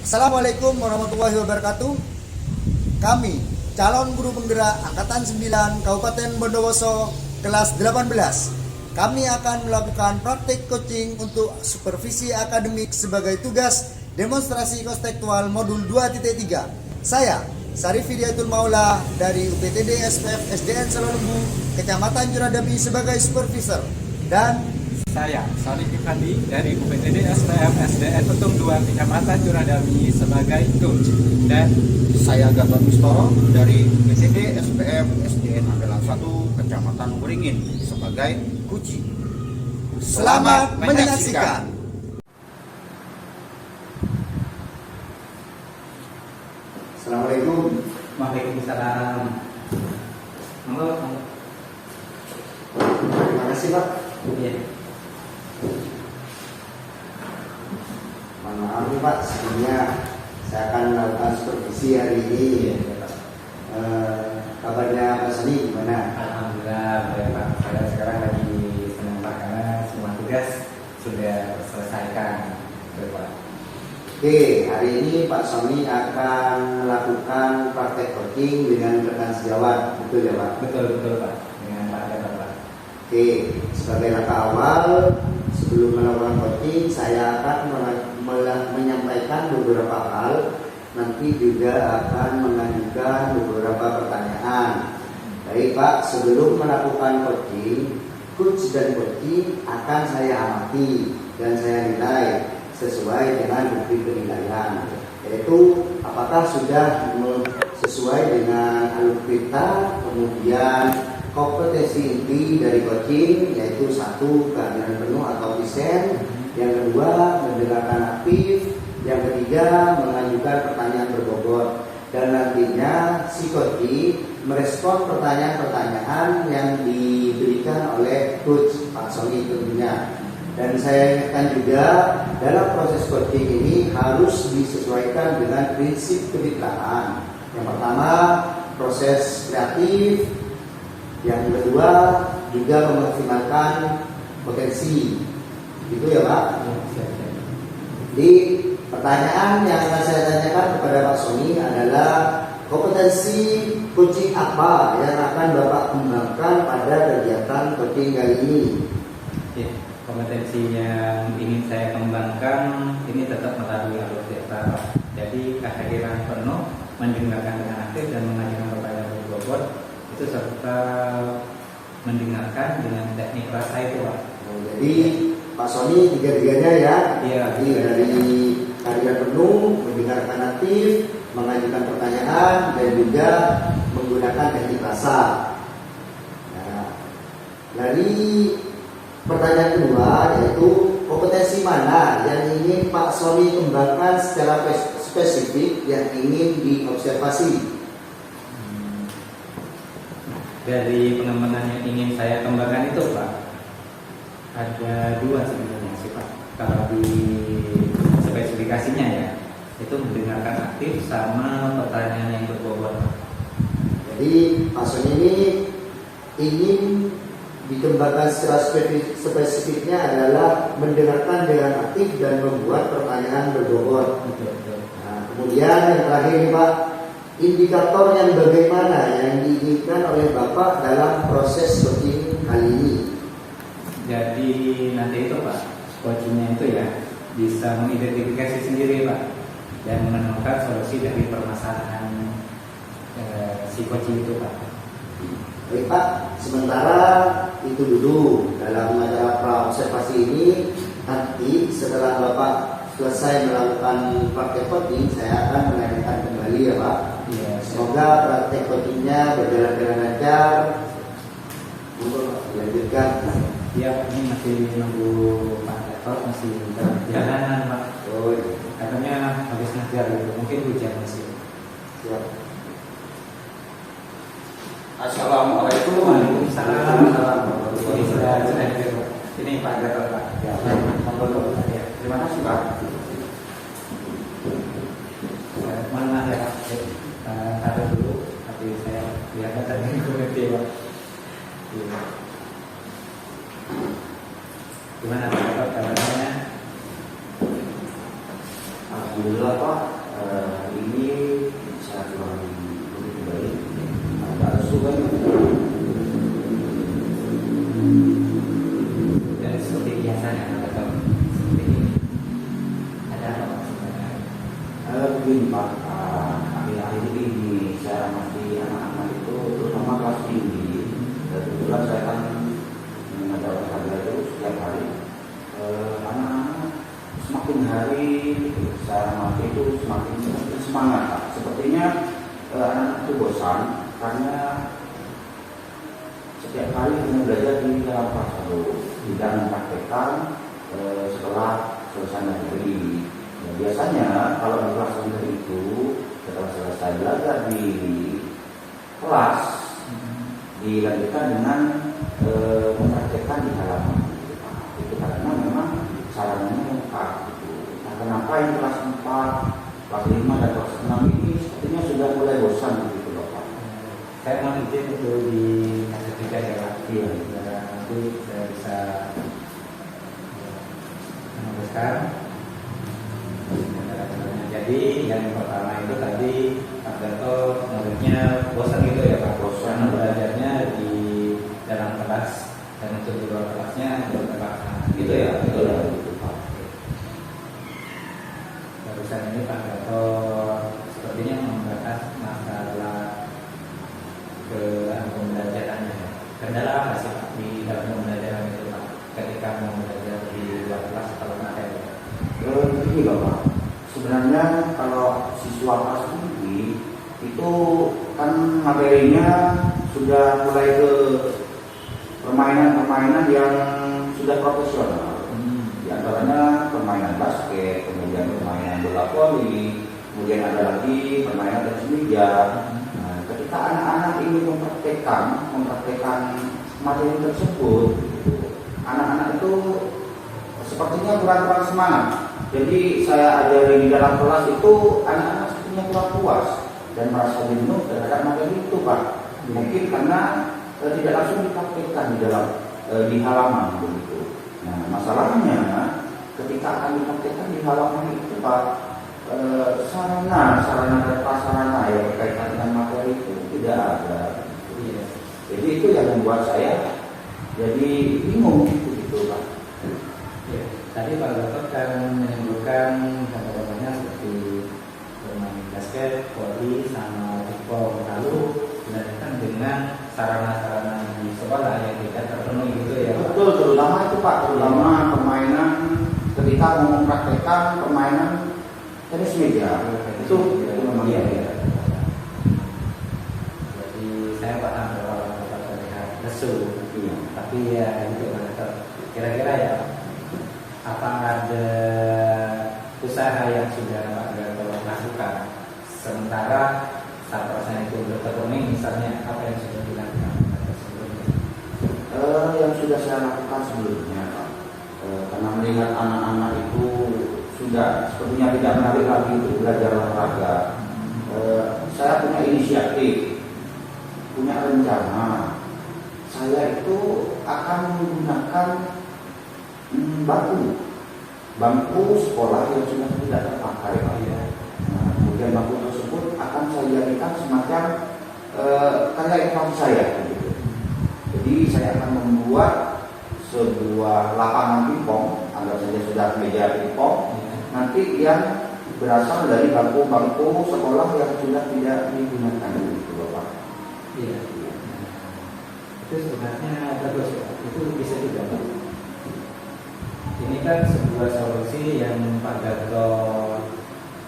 Assalamualaikum warahmatullahi wabarakatuh. Kami calon guru penggerak Angkatan 9 Kabupaten Bondowoso kelas 18. Kami akan melakukan praktik coaching untuk supervisi akademik sebagai tugas demonstrasi konstekstual modul 2.3. Saya Sarif Hidayatul Maula dari UPTD SPF SDN Salolembu, Kecamatan Juradami sebagai supervisor, dan saya Sarif Ifandi dari UPTD SPF SDN Petung 2 Kecamatan Juradami sebagai coach, dan saya Gatot Mistoro dari UPTD SPF SDN Andalan 1 Kecamatan Beringin sebagai kuci. selamat menyaksikan. Assalamualaikum. Waalaikumsalam. Terima kasih Pak. Iya. Mohon maaf nih Pak, sebelumnya saya akan melakukan supervisi hari ini. Kabarnya Pak Sani gimana? Alhamdulillah baik Pak. Saya sekarang lagi senang Pak karena semua tugas sudah terselesaikan, Pak. Oke, hari ini Pak Sony akan melakukan praktek coaching dengan rekan sejawat, betul ya Pak? Betul Pak. Dengan Pak Gatot Pak. Oke, sebagai langkah awal sebelum melakukan coaching, saya akan menyampaikan beberapa hal. Nanti juga akan mengajukan beberapa pertanyaan. Baik Pak, sebelum melakukan coaching, coach dan coaching akan saya amati dan saya nilai sesuai dengan bukti penilaian, yaitu apakah sudah sesuai dengan alutsista, kemudian kompetensi inti dari coaching, yaitu 1. Kehadiran penuh atau absen, yang kedua mendengarkan aktif, yang ketiga mengajukan pertanyaan berbobot, dan nantinya si coaching merespon pertanyaan-pertanyaan yang diberikan oleh coach Pak Sony tentunya. Dan saya ingatkan juga dalam proses coaching ini harus disesuaikan dengan prinsip kemitraan. Yang pertama proses kreatif, yang kedua juga memaksimalkan potensi. Gitu ya Pak. Di pertanyaan yang akan saya tanyakan kepada Pak Sony adalah kompetensi coaching apa yang akan Bapak kembangkan pada kegiatan coaching kali ini? Ya, kompetensi yang ingin saya kembangkan ini tetap melalui alutsista. Jadi kehadiran penuh, mendengarkan dengan aktif dan mengajukan pertanyaan berbobot itu serta mendengarkan dengan teknik rasa itu Pak. Jadi Pak Sony tiga-tiganya ya. Iya. Jadi dari kehadiran penuh, mendengarkan aktif, mengajukan pertanyaan, dan juga menggunakan teknik rasa. Nah, dari pertanyaan kedua yaitu kompetensi mana yang ingin Pak Sony kembangkan secara spesifik yang ingin diobservasi? Dari pengembangan yang ingin saya kembangkan itu Pak, ada 2 sebenarnya sih Pak. Kalau di spesifikasinya ya, itu mendengarkan aktif sama pertanyaan yang berbobot. Jadi Pak Sony ini ingin dikembangkan secara spesifiknya adalah mendengarkan dengan aktif dan membuat pertanyaan berbobot. Betul. Nah, kemudian yang terakhir nih Pak, indikator yang bagaimana yang diinginkan oleh Bapak dalam proses coaching kali ini? Jadi nanti itu Pak, coachingnya itu ya bisa mengidentifikasi sendiri Pak dan menemukan solusi dari permasalahan si coaching itu Pak. Baik Pak, sementara itu dulu dalam acara praobservasi ini. Nanti setelah Bapak selesai melakukan praktek coaching, saya akan menanyakan kembali ya Pak. Iya. Semoga praktek coachingnya berjalan dengan lancar. Untuk dilanjutkan. Iya, ini masih nunggu Pak Gatot, masih perjalanan Pak. Oh, iya. Katanya habis ngajar gitu, mungkin hujan masih. Siap. Assalamualaikum. Waalaikumsalam. Ini sudah hadir Pak. Ini Pak Gatot Pak. Ya, Ya. Terima kasih Pak. Mohon maaf ya Pak. Taruh dulu, tapi saya lihat tadi komedi Pak. Iya. Gimana Pak Gatot kabarnya? Alhamdulillah Pak, ini saya pulang begitu baik. Ada suka Dan seperti biasanya atau seperti ini. Ada apa maksudnya? begini Pak, akhir-akhir ini saya masih anak-anak itu terutama kelas tinggi. Dan kebetulan saya kan mengajar olahraga itu setiap hari. Anak-anak semakin hari saya masih itu semakin semangat Pak. Sepertinya anak-anak itu bosan karena setiap hari hanya belajar di dalam kelas terus, tidak mempraktekkan setelah selesai negeri. Ya, biasanya kalau di kelas negeri itu setelah selesai belajar di kelas dilanjutkan dengan mempraktekkan di halaman. Itu karena memang sarannya lengkap gitu. Nah, kenapa yang kelas 4, kelas 5 dan kelas 6 ini sepertinya sudah mulai bosan gitu loh Pak. Saya mau izin untuk dikasih tiga ya Pak. Iya. Nanti saya bisa meneruskan. Jadi yang pertama itu tadi Pak Gatot menurutnya bosan gitu ya Pak. Bosan. Karena belajarnya di dalam kelas dan untuk di luar kelasnya belum terlaksana. Gitu ya. Betul ya, gitu Pak. Barusan ini Pak Gatot sepertinya membahas masalah ke pembelajarannya. Kendala apa sih Pak di dalam pembelajaran itu Pak? Ketika mau belajar di luar kelas atau materi? Begini Bapak, sebenarnya kalau siswa kelas tinggi itu kan materinya sudah mulai ke permainan-permainan yang sudah profesional. Di antaranya permainan basket, kemudian permainan bola voli, kemudian ada lagi permainan tenis meja. Nah, ketika anak-anak ini mempraktekkan materi tersebut, anak-anak itu sepertinya kurang semangat. Jadi saya ajari di dalam kelas itu anak-anak sepertinya kurang puas dan merasa jenuh terhadap materi itu Pak. Mungkin karena tidak langsung dipraktekkan di halaman begitu. Nah, masalahnya ketika akan dipraktekkan di halaman itu Pak, sarana dan prasarana yang berkaitan dengan materi itu tidak ada. Jadi itu yang membuat saya jadi bingung gitu Pak. Ya, tadi Pak Gatot kan menyebutkan contoh-contohnya seperti bermain basket, voli, sama kickball. Lalu dilanjutkan dengan sarana-sarana di sekolah yang tidak terpenuhi gitu ya Pak? Betul, terutama itu Pak, terutama permainan ketika mau mempraktekkan permainan tenis meja. Itu memang iya. ya. Jadi saya paham bahwa Bapak terlihat lesu, Iya. tapi ya itu Pak Gatot. Kira-kira ya, apa ada usaha yang sudah Pak Gatot lakukan sementara saat perasaan itu belum terpenuhi, misalnya apa yang sudah dilakukan sebelumnya? Yang sudah saya lakukan sebelumnya Pak, karena melihat anak-anak itu sudah sepertinya tidak menarik lagi untuk belajar olahraga, saya punya inisiatif, punya rencana. Saya itu akan menggunakan bangku sekolah yang sudah tidak terpakai Pak. Nah, kemudian bangku tersebut akan saya jadikan semacam karya inovasi saya gitu. Jadi saya akan membuat sebuah lapangan pingpong, anggap saja sudah meja pingpong, nanti yang berasal dari bangku-bangku sekolah yang sudah tidak digunakan gitu Bapak. Iya. Itu sebenarnya bagus ya. Itu bisa juga Pak. Ini kan sebuah solusi yang Pak Gatot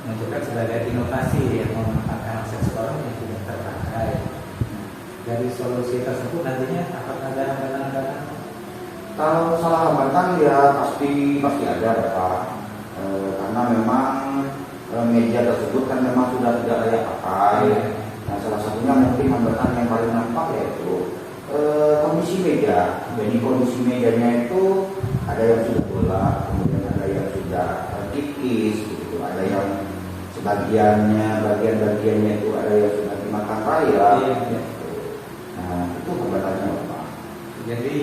menunjukkan sebagai inovasi yang memanfaatkan aset sekolah yang tidak terpakai. Dari solusi tersebut nantinya apakah ada hambatan-hambatan? Kalau salah hambatan ya pasti ada Pak, karena memang meja tersebut kan memang sudah tidak layak pakai. Nah, salah satunya mungkin hambatan yang paling nampak yaitu kondisi meja. Jadi kondisi mejanya itu ada yang sudah bola, kemudian ada yang sudah tipis, gitu. Ada yang bagian-bagiannya itu ada yang sudah dimakan raya. Nah, itu hambatannya Pak. Jadi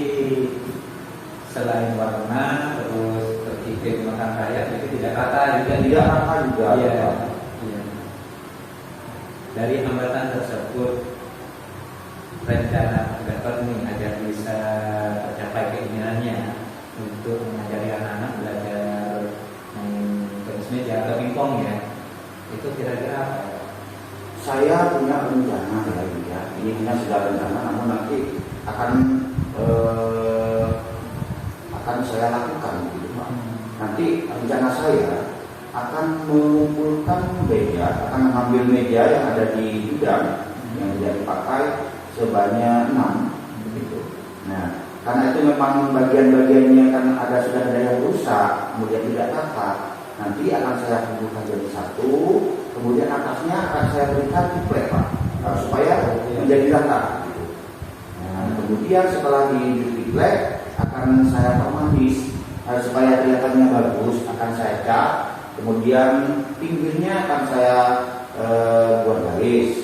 selain warna, terus seperti kehidupan rakyat itu tidak rata juga. Tidak rata juga. Iya. Iya. Dari hambatan tersebut, rencana Pak Gatot ini agar bisa tercapai keinginannya untuk mengajari anak-anak belajar main tenis meja atau pingpong ya, itu kira-kira apa ya? Saya punya rencana ya, ini hanya sudah rencana, namun nanti akan saya lakukan gitu Pak. Nanti rencana saya akan mengumpulkan meja, akan mengambil meja yang ada di gudang yang tidak dipakai sebanyak 6 gitu. Nah, karena itu memang bagian-bagiannya kan sudah ada yang rusak, kemudian tidak rata. Nanti akan saya kumpulkan jadi satu, kemudian atasnya akan saya berikan triplek Pak, supaya menjadi rata. Gitu. Nah, kemudian setelah di triplek akan saya permanis supaya kelihatannya bagus, akan saya cat. Kemudian pinggirnya akan saya buat garis.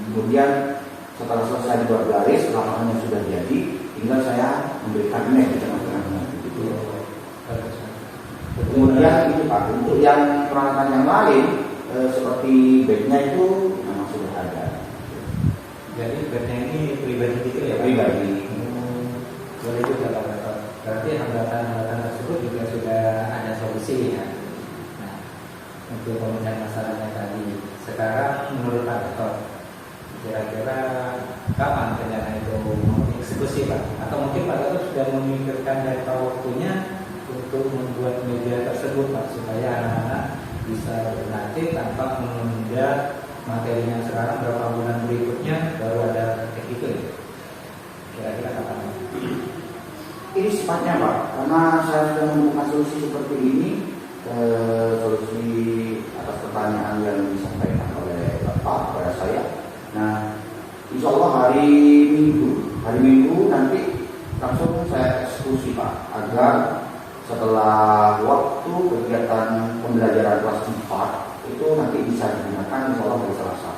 Kemudian setelah selesai buat garis, lapangannya sudah jadi, tinggal saya memberikan net di tengah-tengahnya. Gitu. Kemudian itu Pak, untuk yang peralatan yang lain seperti bagnya itu memang sudah ada. Jadi bagnya ini pribadi gitu ya? Pribadi. Boleh juga Pak Gatot. Berarti hambatan-hambatan tersebut juga sudah ada solusi ya. Nah, untuk pemecahan masalahnya tadi. Sekarang menurut Pak Gatot, kira-kira kapan rencana itu mau dieksekusi Pak? Atau mungkin Pak Gatot sudah memikirkan dari waktunya untuk membuat media tersebut Pak, supaya anak-anak bisa berlatih tanpa menunda materinya sekarang, berapa bulan berikutnya baru ada praktek itu ya? Kira-kira kapan? Ini sifatnya Pak, karena saya sudah menemukan solusi seperti ini, solusi atas pertanyaan yang disampaikan oleh Bapak kepada saya. Nah, insya Allah hari Minggu nanti langsung saya eksekusi Pak, agar setelah waktu kegiatan pembelajaran kelas 4 itu nanti bisa digunakan insya Allah hari Selasa.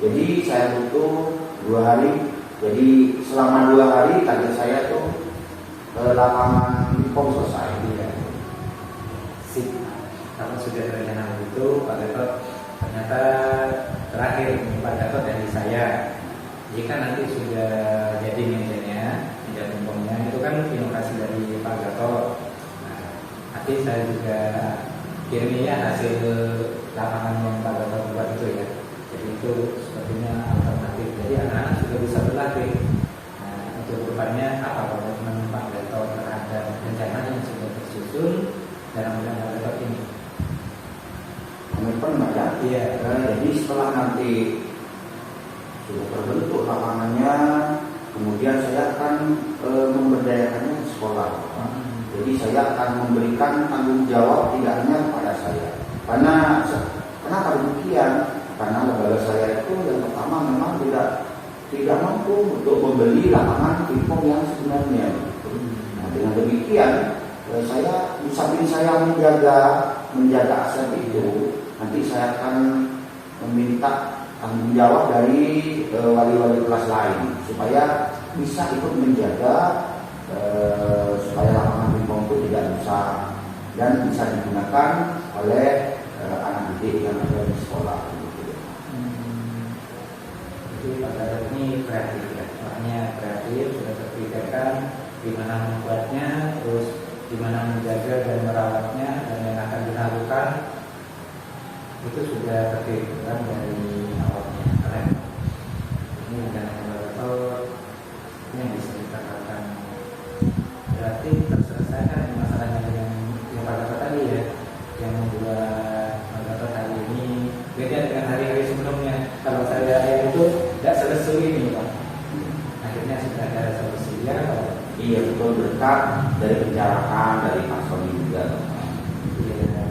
Jadi saya butuh 2 hari. Jadi selama 2 hari target saya tuh lapangan pingpong selesai. Iya. Sip. Kalau sudah terencana begitu, Pak Gatot, ternyata terakhir Pak Gatot dari saya, jika nanti sudah jadi mejanya, meja pingpongnya itu kan inovasi dari Pak Gatot. Nah, nanti saya juga kirimnya hasil lapangan yang Pak Gatot buat itu ya. Jadi itu sepertinya alternatif. Jadi anak-anak sudah bisa berlatih. Nah, untuk kedepannya apa komitmen Pak Gatot terhadap rencana yang sudah tersusun dalam rencana Pak Gatot ini? Komitmen Pak ya? Iya. Jadi setelah nanti sudah terbentuk lapangannya, kemudian saya akan memberdayakannya di sekolah. Jadi saya akan memberikan tanggung jawab tidak hanya kepada saya. Kenapa demikian? Karena lembaga saya itu yang pertama memang tidak mampu untuk membeli lapangan pingpong yang sebenarnya. Nah, dengan demikian saya samping saya menjaga aset itu, nanti saya akan meminta tanggung jawab dari wali-wali kelas lain supaya bisa ikut menjaga supaya lapangan pingpong itu tidak rusak dan bisa digunakan oleh anak didik yang ada di sekolah. Jadi Pak Gatot ini kreatif ya, orangnya kreatif, sudah terpikirkan di mana membuatnya, terus di mana menjaga dan merawatnya, dan yang akan dilakukan itu sudah terpikirkan dari awalnya. Keren. Ini rencana Pak Gatot yang bisa dikatakan berarti terselesaikan masalahnya dengan yang Pak Gatot tadi ya, yang membuat Pak Gatot hari ini beda dengan hari-hari sebelumnya. Kalau saya itu tidak selesai ini Pak, akhirnya sudah ada solusinya. Iya betul, berkat dari pencerahan dari Pak Sony juga. Ya.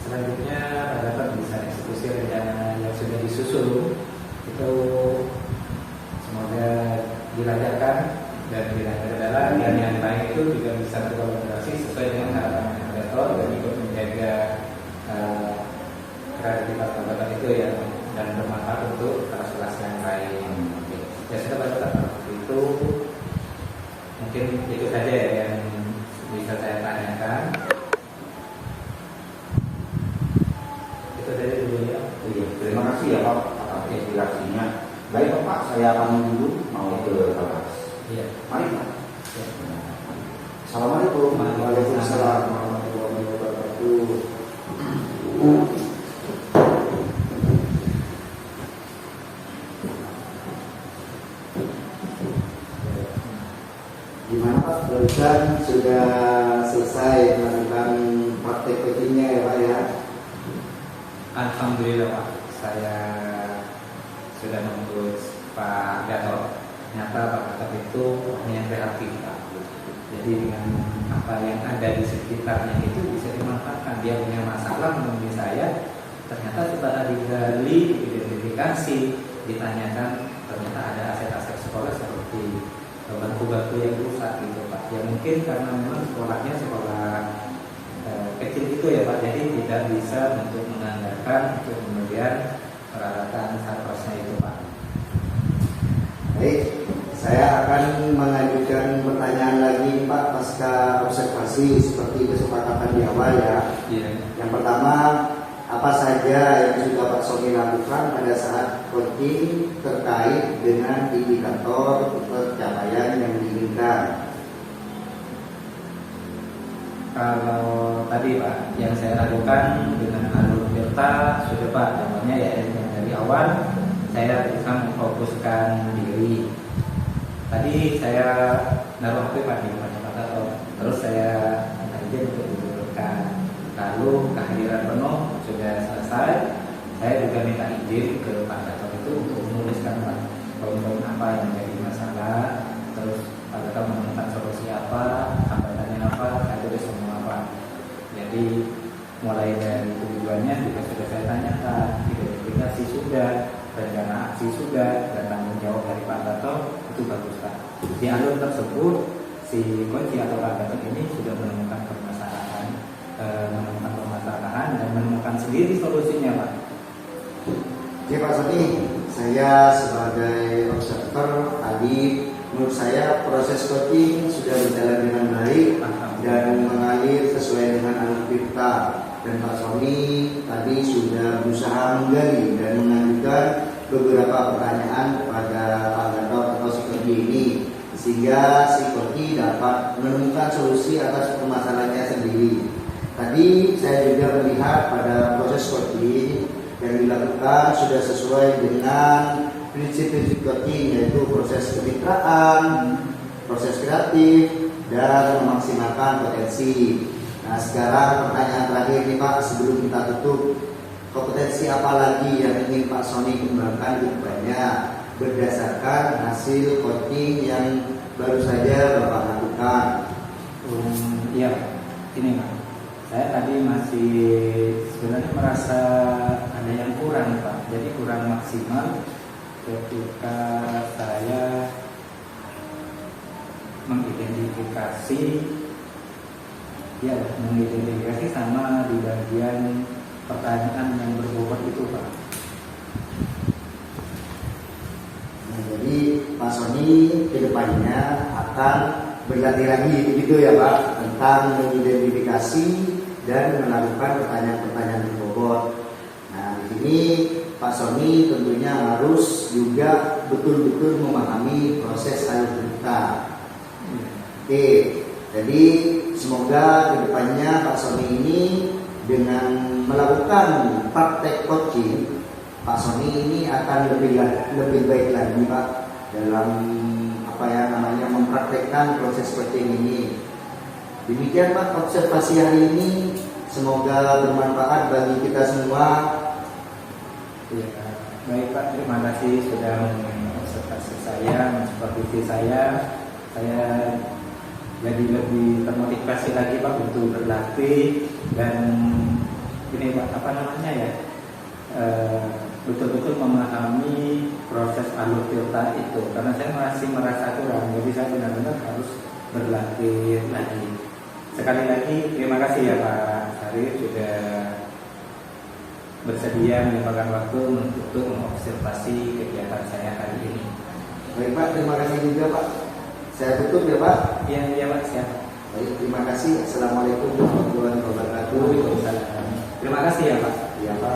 Selanjutnya Pak Gatot bisa eksekusi rencana yang sudah disusun itu, semoga dilancarkan dan dilancarkan, dan yang lain itu juga bisa berkolaborasi sesuai dengan harapan Pak Gatot dan ikut menjaga kreativitas Pak Gatot itu ya, dan bermanfaat untuk kelas-kelas yang lain. Ya sudah Pak Gatot, itu mungkin itu saja ya yang bisa saya tanyakan. saya pamit dulu mau ke kelas. Iya. Mari Pak. Ya. Assalamualaikum. Waalaikumsalam. Warahmatullahi wabarakatuh. Gimana Pak? Barusan sudah selesai melakukan praktek coachingnya ya Pak ya? Alhamdulillah Pak, saya sudah mengurus Pak Gatot. Ternyata Pak Gatot itu hanya kreatif Pak. Jadi dengan apa yang ada di sekitarnya itu bisa dimanfaatkan. Dia punya masalah menemui saya, ternyata setelah digali, identifikasi, ditanyakan, ternyata ada aset-aset sekolah seperti bangku-bangku yang rusak gitu Pak. Ya mungkin karena memang sekolahnya sekolah kecil itu ya Pak, jadi tidak bisa untuk mengandalkan untuk kemudian peralatan sarprasnya itu Pak. Baik, saya akan mengajukan pertanyaan lagi Pak pasca observasi seperti kesepakatan di awal ya. Iya. Yang pertama, apa saja yang sudah Pak Sony lakukan pada saat coaching terkait dengan indikator pencapaian yang diinginkan? Kalau tadi Pak, yang saya lakukan dengan alur delta sudah Pak, jawabannya ya yang dari awal saya berusaha memfokuskan diri. Tadi saya naruh HP Pak di depan Pak Gatot, terus saya minta izin untuk didudukkan. Lalu kehadiran penuh sudah selesai, saya juga minta izin ke Pak Gatot itu untuk menuliskan Pak poin-poin apa yang menjadi masalah, terus Pak Gatot menemukan solusi apa, hambatannya apa, saya tulis semua Pak. Jadi mulai dari tujuannya juga sudah saya tanyakan, identifikasi sudah, rencana aksi sudah, dan tanggung jawab dari Pak Gatot itu bagus Pak. Di alur tersebut si kunci atau Pak Gatot ini sudah menemukan permasalahan, dan menemukan sendiri solusinya Pak. Oke Pak Sony, saya sebagai observer tadi menurut saya proses coaching sudah berjalan dengan baik dan mengalir sesuai dengan alur kita. Dan Pak Sony tadi sudah berusaha menggali dan mengajukan beberapa pertanyaan kepada Pak Gatot atau si coach ini, sehingga si coach dapat menemukan solusi atas permasalahannya sendiri. Tadi saya juga melihat pada proses coaching yang dilakukan sudah sesuai dengan prinsip-prinsip coaching, yaitu proses kemitraan, proses kreatif, dan memaksimalkan potensi. Nah sekarang pertanyaan terakhir nih Pak sebelum kita tutup, kompetensi apa lagi yang ingin Pak Sony kembangkan ke depannya berdasarkan hasil coaching yang baru saja Bapak lakukan? Iya, ini Pak. Saya tadi masih sebenarnya merasa ada yang kurang Pak. Jadi kurang maksimal ketika saya mengidentifikasi sama di bagian pertanyaan yang berbobot itu Pak. Nah, jadi Pak Sony kedepannya akan berlatih lagi begitu ya Pak tentang mengidentifikasi dan melakukan pertanyaan-pertanyaan berbobot. Nah di sini Pak Sony tentunya harus juga betul-betul memahami proses alur kita. Oke, jadi semoga kedepannya Pak Sony ini dengan melakukan praktek coaching, Pak Sony ini akan lebih baik lagi Pak dalam mempraktekkan proses coaching ini. Demikian Pak observasi hari ini, semoga bermanfaat bagi kita semua. Ya, baik Pak, terima kasih sudah mengobservasi saya, mensupervisi saya. Saya jadi lebih termotivasi lagi Pak untuk berlatih dan ini Pak betul-betul memahami proses alur filter itu, karena saya masih merasa kurang, jadi saya benar-benar harus berlatih lagi. Sekali lagi terima kasih ya Pak Syarif sudah bersedia menyempatkan waktu untuk mengobservasi kegiatan saya hari ini. Baik Pak, terima kasih juga Pak. Saya tutup ya Pak. Iya Pak, siap. Baik, terima kasih. Assalamualaikum warahmatullahi wabarakatuh. Waalaikumsalam. Terima kasih ya Pak. Ya Pak.